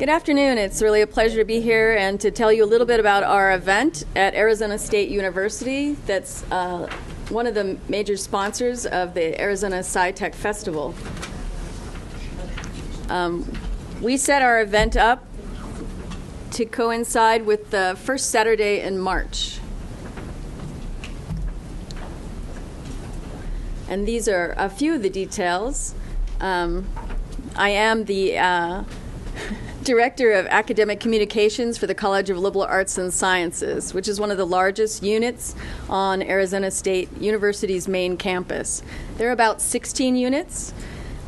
Good afternoon. It's really a pleasure to be here and to tell you a little bit about our event at Arizona State University. That's one of the major sponsors of the Arizona SciTech Festival. We set our event up to coincide with the first Saturday in March. And these are a few of the details. I am the Director of Academic Communications for the College of Liberal Arts and Sciences, which is one of the largest units on Arizona State University's main campus. There are about 16 units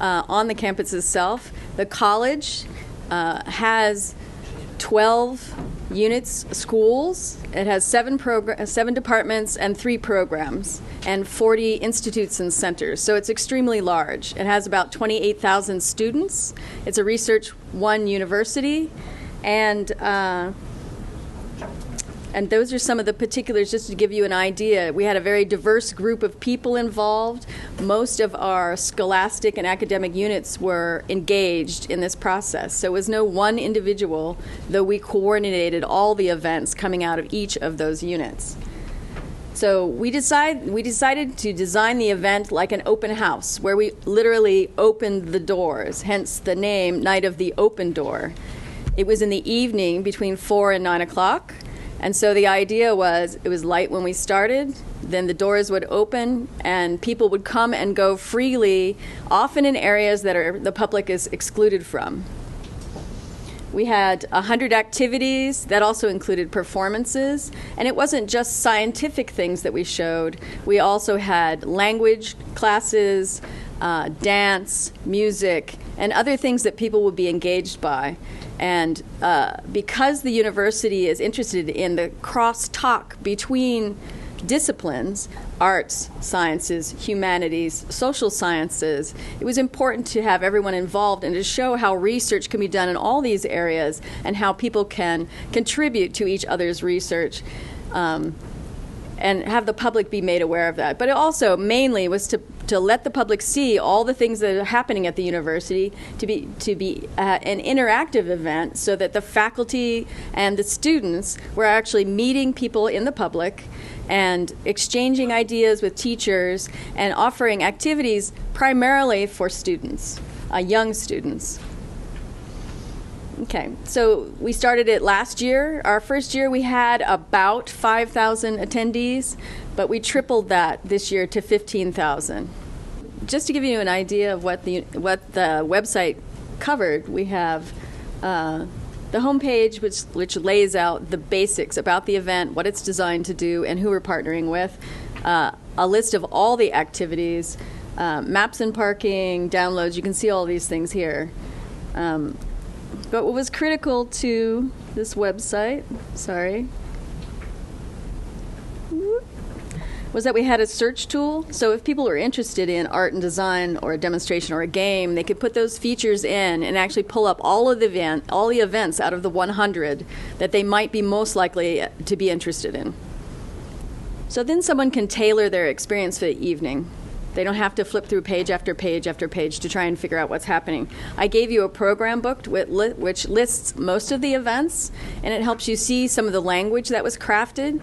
on the campus itself. The college has 12 units, schools. It has seven departments and 3 programs and 40 institutes and centers. So it's extremely large. It has about 28,000 students. It's a Research One university, and those are some of the particulars just to give you an idea. We had a very diverse group of people involved. Most of our scholastic and academic units were engaged in this process. So it was no one individual, though we coordinated all the events coming out of each of those units. So we decided to design the event like an open house, where we literally opened the doors, hence the name Night of the Open Door. It was in the evening between 4 and 9 o'clock. And so the idea was, it was light when we started, then the doors would open and people would come and go freely, often in areas that the public is excluded from. We had 100 activities that also included performances, and it wasn't just scientific things that we showed. We also had language classes, dance, music, and other things that people would be engaged by. And because the university is interested in the cross-talk between disciplines, arts, sciences, humanities, social sciences, it was important to have everyone involved and to show how research can be done in all these areas and how people can contribute to each other's research. And have the public be made aware of that. But it also mainly was to let the public see all the things that are happening at the university, to be an interactive event so that the faculty and the students were actually meeting people in the public and exchanging ideas with teachers and offering activities primarily for students, young students. Okay, so we started it last year. Our first year we had about 5,000 attendees, but we tripled that this year to 15,000. Just to give you an idea of what the website covered, we have the homepage, which lays out the basics about the event, what it's designed to do, and who we're partnering with, a list of all the activities, maps and parking, downloads. You can see all these things here. But what was critical to this website, was that we had a search tool. So if people were interested in art and design or a demonstration or a game, they could put those features in and actually pull up all the events out of the 100 that they might be most likely to be interested in. So then someone can tailor their experience for the evening. They don't have to flip through page after page after page to try and figure out what's happening. I gave you a program book which lists most of the events, and it helps you see some of the language that was crafted.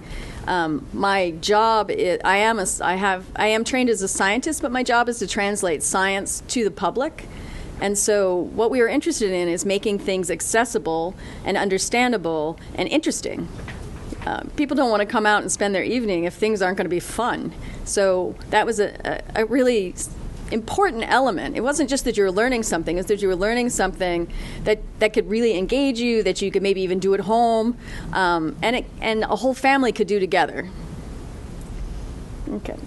My job is, I am trained as a scientist, but my job is to translate science to the public. And so what we were interested in is making things accessible and understandable and interesting. People don't want to come out and spend their evening if things aren't going to be fun. So that was a really important element. It wasn't just that you were learning something, it's that you were learning something that could really engage you, that you could maybe even do at home, and a whole family could do together. Okay.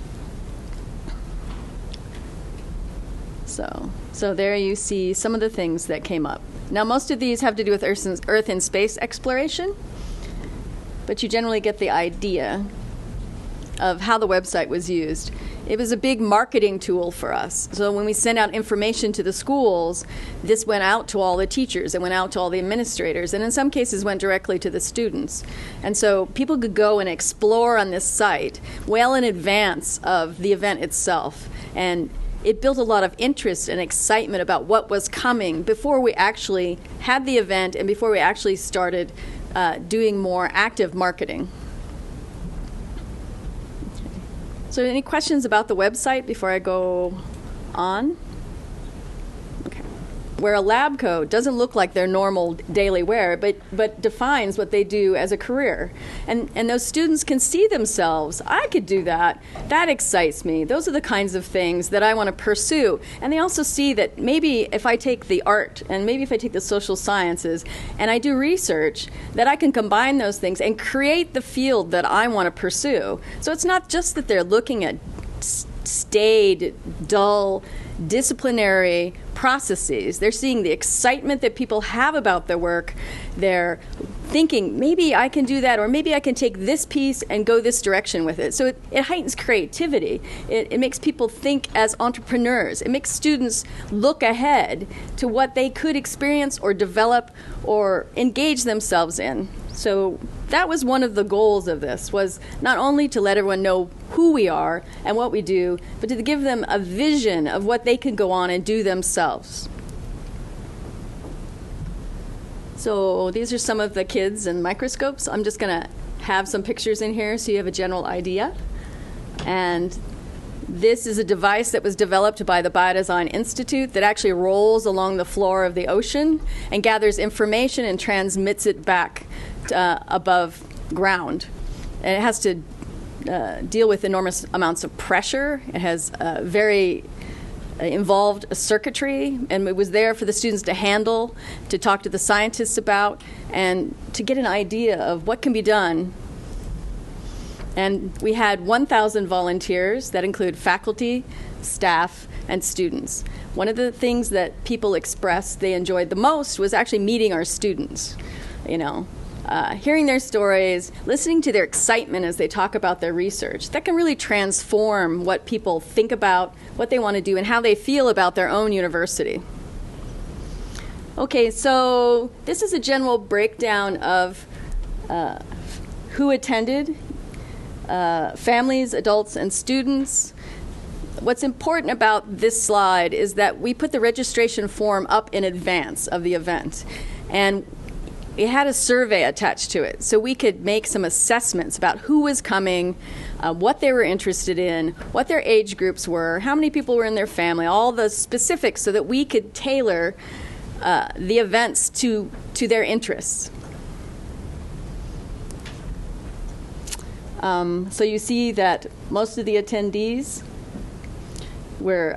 So there you see some of the things that came up. Now most of these have to do with Earth and space exploration, but you generally get the idea of how the website was used. It was a big marketing tool for us. So when we sent out information to the schools, this went out to all the teachers, it went out to all the administrators, and in some cases went directly to the students. And so people could go and explore on this site well in advance of the event itself. And it built a lot of interest and excitement about what was coming before we actually had the event and before we actually started doing more active marketing. So any questions about the website before I go on? Okay. Where a lab coat doesn't look like their normal daily wear, but defines what they do as a career. And those students can see themselves. I could do that. That excites me. Those are the kinds of things that I want to pursue. And they also see that maybe if I take the art and maybe if I take the social sciences and I do research, that I can combine those things and create the field that I want to pursue. So it's not just that they're looking at staid, dull, disciplinary processes. They're seeing the excitement that people have about their work. They're thinking, maybe I can do that, or maybe I can take this piece and go this direction with it. So it heightens creativity. It makes people think as entrepreneurs. It makes students look ahead to what they could experience or develop or engage themselves in. So that was one of the goals of this, was not only to let everyone know who we are and what we do, but to give them a vision of what they can go on and do themselves. So these are some of the kids and microscopes. I'm just going to have some pictures in here so you have a general idea. And this is a device that was developed by the Biodesign Institute that actually rolls along the floor of the ocean and gathers information and transmits it back above ground. And it has to deal with enormous amounts of pressure. It has very involved circuitry, and it was there for the students to handle, to talk to the scientists about, and to get an idea of what can be done. And we had 1,000 volunteers that include faculty, staff, and students. One of the things that people expressed they enjoyed the most was actually meeting our students, hearing their stories, listening to their excitement as they talk about their research. That can really transform what people think about, what they want to do, and how they feel about their own university. Okay, so this is a general breakdown of who attended, families, adults, and students. What's important about this slide is that we put the registration form up in advance of the event. And it had a survey attached to it, so we could make some assessments about who was coming, what they were interested in, what their age groups were, how many people were in their family, all the specifics, so that we could tailor the events to their interests. So you see that most of the attendees were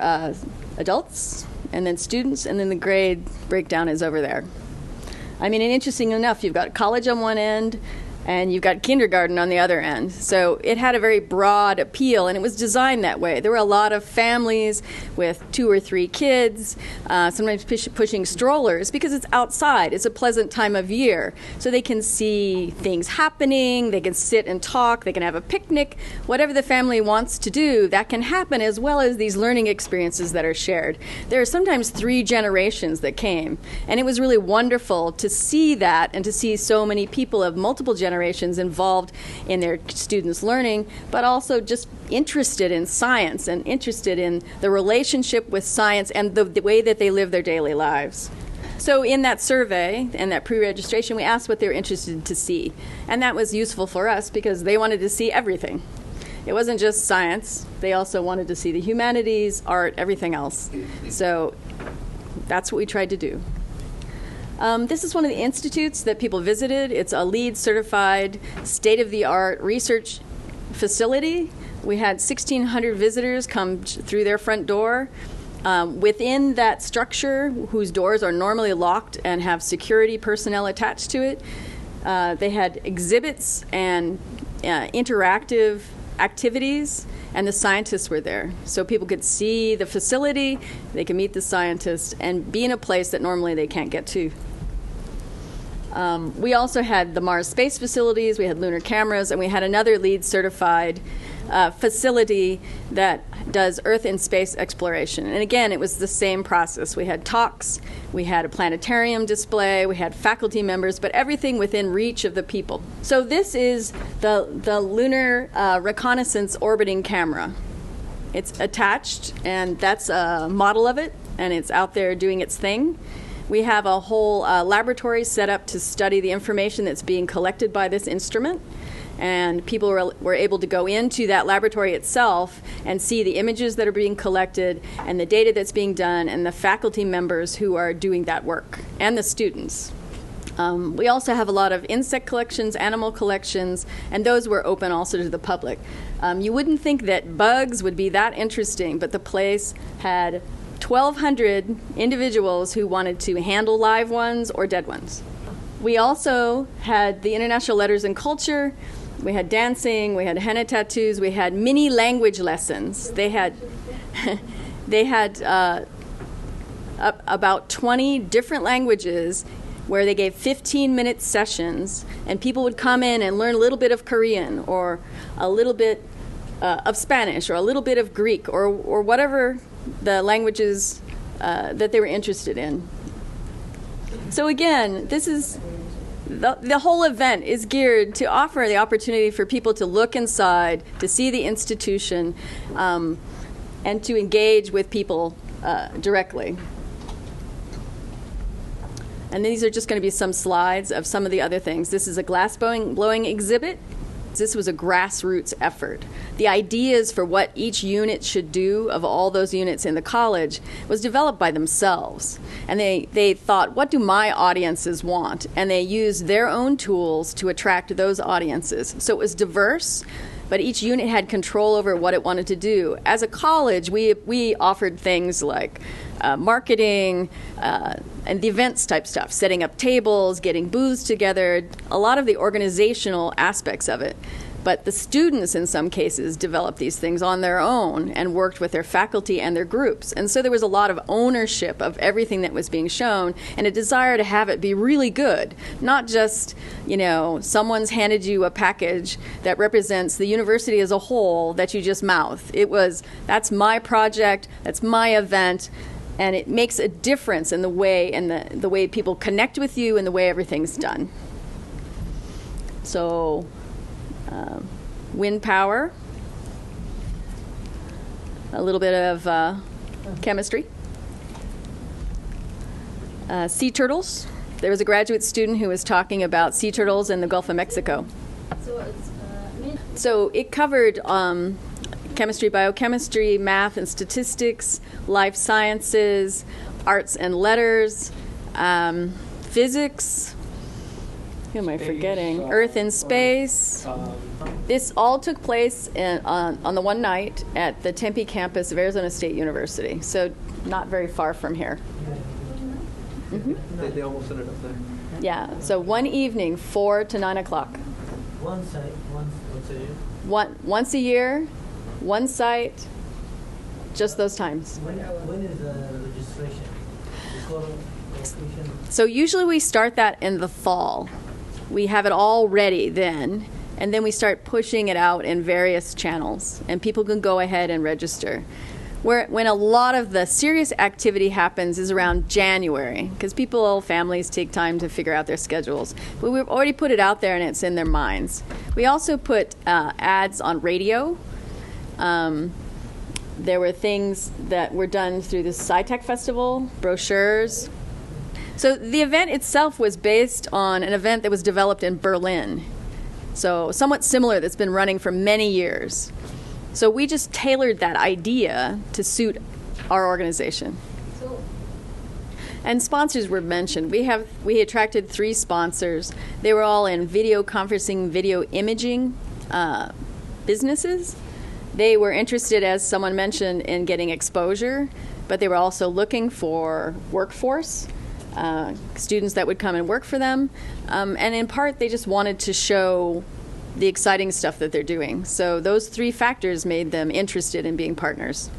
adults, and then students, and then the grade breakdown is over there. I mean, and interesting enough, you've got college on one end, and you've got kindergarten on the other end. So it had a very broad appeal, and it was designed that way. There were a lot of families with 2 or 3 kids, sometimes pushing strollers, because it's outside. It's a pleasant time of year. So they can see things happening, they can sit and talk, they can have a picnic. Whatever the family wants to do, that can happen, as well as these learning experiences that are shared. There are sometimes 3 generations that came, and it was really wonderful to see that and to see so many people of multiple generations involved in their students' learning, but also just interested in science and interested in the relationship with science and the way that they live their daily lives. So in that survey and that pre-registration, we asked what they were interested to see. And that was useful for us because they wanted to see everything. It wasn't just science. They also wanted to see the humanities, art, everything else. So that's what we tried to do. This is one of the institutes that people visited. It's a LEED certified, state-of-the-art research facility. We had 1,600 visitors come through their front door. Within that structure, whose doors are normally locked and have security personnel attached to it, they had exhibits and interactive activities, and the scientists were there. So people could see the facility, they could meet the scientists, and be in a place that normally they can't get to. We also had the Mars space facilities, we had lunar cameras, and we had another LEED certified facility that does Earth and space exploration. And again, it was the same process. We had talks, we had a planetarium display, we had faculty members, but everything within reach of the people. So this is the lunar reconnaissance orbiting camera. It's attached, and that's a model of it, and it's out there doing its thing. We have a whole laboratory set up to study the information that's being collected by this instrument. And people were able to go into that laboratory itself and see the images that are being collected and the data that's being done and the faculty members who are doing that work and the students. We also have a lot of insect collections, animal collections, and those were open also to the public. You wouldn't think that bugs would be that interesting, but the place had 1,200 individuals who wanted to handle live ones or dead ones. We also had the International Letters and Culture. We had dancing, we had henna tattoos, we had mini language lessons. They had about 20 different languages where they gave 15-minute sessions, and people would come in and learn a little bit of Korean or a little bit of Spanish or a little bit of Greek or whatever the languages that they were interested in. So again, this is the whole event is geared to offer the opportunity for people to look inside, to see the institution, and to engage with people directly. And these are just going to be some slides of some of the other things. This is a glass blowing exhibit. This was a grassroots effort. The ideas for what each unit should do of all those units in the college was developed by themselves. And they thought, what do my audiences want? And they used their own tools to attract those audiences. So it was diverse, but each unit had control over what it wanted to do. As a college, we offered things like marketing and the events type stuff, setting up tables, getting booths together, a lot of the organizational aspects of it. But the students, in some cases, developed these things on their own and worked with their faculty and their groups. And so there was a lot of ownership of everything that was being shown and a desire to have it be really good, not just, someone's handed you a package that represents the university as a whole that you just mouth. It was, that's my project, that's my event, and it makes a difference in the way people connect with you and the way everything's done. So, wind power, a little bit of chemistry. Sea turtles. There was a graduate student who was talking about sea turtles in the Gulf of Mexico. So it covered chemistry, biochemistry, math and statistics, life sciences, arts and letters, physics. Who am I forgetting? Earth and space. This all took place on the one night at the Tempe campus of Arizona State University, so not very far from here. Mm-hmm. They almost ended up there. Yeah, so one evening, 4 to 9 o'clock. Once a year? Once a year, one site, just those times. When is the registration? So usually we start that in the fall. We have it all ready then, and then we start pushing it out in various channels, and people can go ahead and register. When a lot of the serious activity happens is around January, because families take time to figure out their schedules. But we've already put it out there, and it's in their minds. We also put ads on radio. There were things that were done through the SciTech Festival, brochures. So the event itself was based on an event that was developed in Berlin. So somewhat similar, that's been running for many years. So we just tailored that idea to suit our organization. And sponsors were mentioned. We attracted 3 sponsors. They were all in video conferencing, video imaging businesses. They were interested, as someone mentioned, in getting exposure, but they were also looking for workforce, students that would come and work for them. And in part, they just wanted to show the exciting stuff that they're doing. So those 3 factors made them interested in being partners.